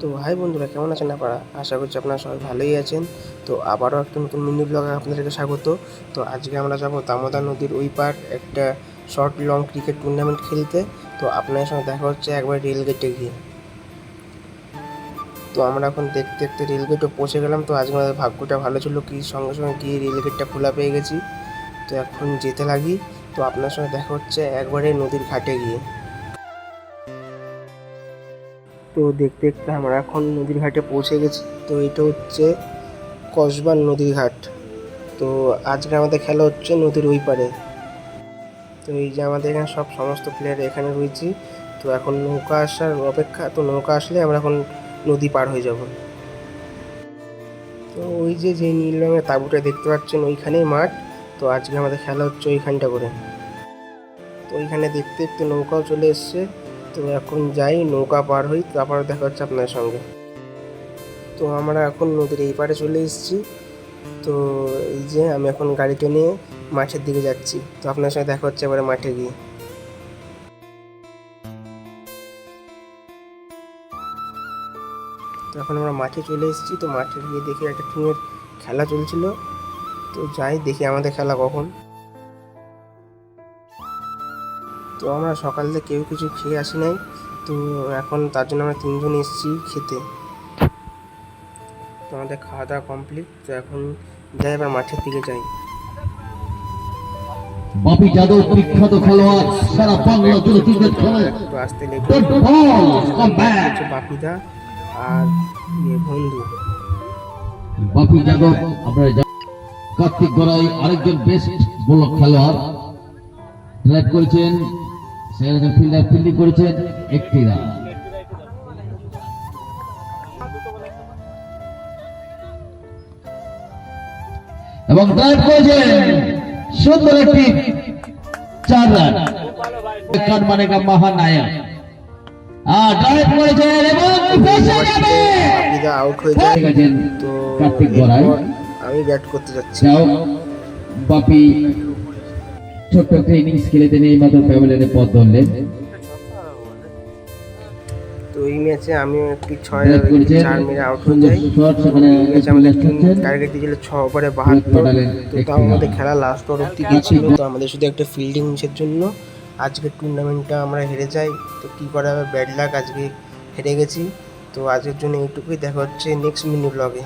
তো হাই বন্ধুরা, কেমন আছেন আপনারা? আশা করছি আপনারা সবাই ভালোই আছেন। তো আবারও একটা নতুন মিনি ব্লগে আপনাদেরকে স্বাগত। তো আজকে আমরা যাব দামোদর নদীর ওই পার একটা শর্ট লং ক্রিকেট টুর্নামেন্ট খেলতে। তো আপনাদের সঙ্গে দেখা হচ্ছে একবার রেলগেটে গিয়ে। তো আমরা এখন দেখতে দেখতে রেলগেটও পৌঁছে গেলাম। তো আজকে আমাদের ভাগ্যটা ভালো ছিল কি সঙ্গে সঙ্গে গিয়ে রেলগেটটা খোলা পেয়ে গেছি। তো এখন যেতে লাগি। তো আপনার সঙ্গে দেখা হচ্ছে একবারে নদীর ঘাটে গিয়ে। তো দেখতে দেখতে আমরা এখন নদীর ঘাটে পৌঁছে গেছি। তো এটা হচ্ছে কসবার নদীর ঘাট। তো আজকে আমাদের খেলা হচ্ছে নদীর ওই পারে। তো এই যে আমাদের এখানে সমস্ত প্লেয়ার এখানে রয়েছি। তো এখন নৌকা আসার অপেক্ষা। তো নৌকা আসলে আমরা এখন নদী পার হয়ে যাব। তো ওই যে নীল রঙের তাঁবুটা দেখতে পাচ্ছেন ওইখানেই মাঠ। তো আজকে আমাদের খেলা হচ্ছে ওইখানটা করে। তো ওইখানে দেখতে দেখতে নৌকাও চলে এসছে। তো এখন যাই, নৌকা পার হই, তারপর দেখা হচ্ছে আপনার সঙ্গে। তো আমরা এখন নদীর এই পারে চলে এসেছি। তো এই যে আমি এখন গাড়িটা নিয়ে মাঠের দিকে যাচ্ছি। তো আপনার সাথে দেখা হচ্ছে এবারে মাঠে গিয়ে। তো এখন আমরা মাঠে চলে এসেছি। তো মাঠে গিয়ে দেখি একটা টিমের খেলা চলছিল। তো যাই দেখি আমাদের খেলা কখন। তো আমরা সকাল থেকে কেউ কিছু খেয়ে আসি নাই। তো এখন তার জন্য আমরা তিনজন এসেছি খেতে। তো আমাদের খাওয়া দাওয়া কমপ্লিট। তো এখন যাই এবার মাঠের দিকে যাই। বাপি যাদব বিখ্যাত খেলোয়াড়, সারা বাংলা জুড়ে ক্রিকেট খেলে। একটু আসতে লেট বাপিদা আর বন্ধু বাপি যাদব আপনারা কার্তিক গড়াই আরেকজন বেস্ট বোলার খেলোয়াড়, ড্রাইভ করেছেন, সেখানে ফিল্ডার ফিল্ডিং করেছেন একটি রান এবং ড্রাইভ করেছেন সুন্দর একটি 4 রান। কাটমানেকা মহানায়ক ড্রাইভ করেছেন এবং বাপিদা আউট হয়ে যায়। তো কার্তিক গড়াই আমি ব্যাট করতে যাচ্ছি। বাপি ছোট্ট একটা ইনিংস খেলে তিনি এইমাত্র প্যাভিলিয়নে পথ ধরলেন। তো এই ম্যাচে আমি একটি 4 মেরে আউট হয়ে যাই। ম্যাচে আমাদের টার্গেট দিয়েছিল 6 ওভারে 72। তো তাও আমাদের খেলা লাস্ট ওভার অব্দি গিয়েছিল। তো আমাদের শুধু একটা ফিল্ডিং মিসের জন্য আজকের টুর্নামেন্টটা আমরা হেরে যাই। তো কী করা হবে, ব্যাড লাক, আজকে হেরে গেছি। তো আজকের জন্য এইটুকুই। দেখা হচ্ছে নেক্সট মিনি ব্লগে।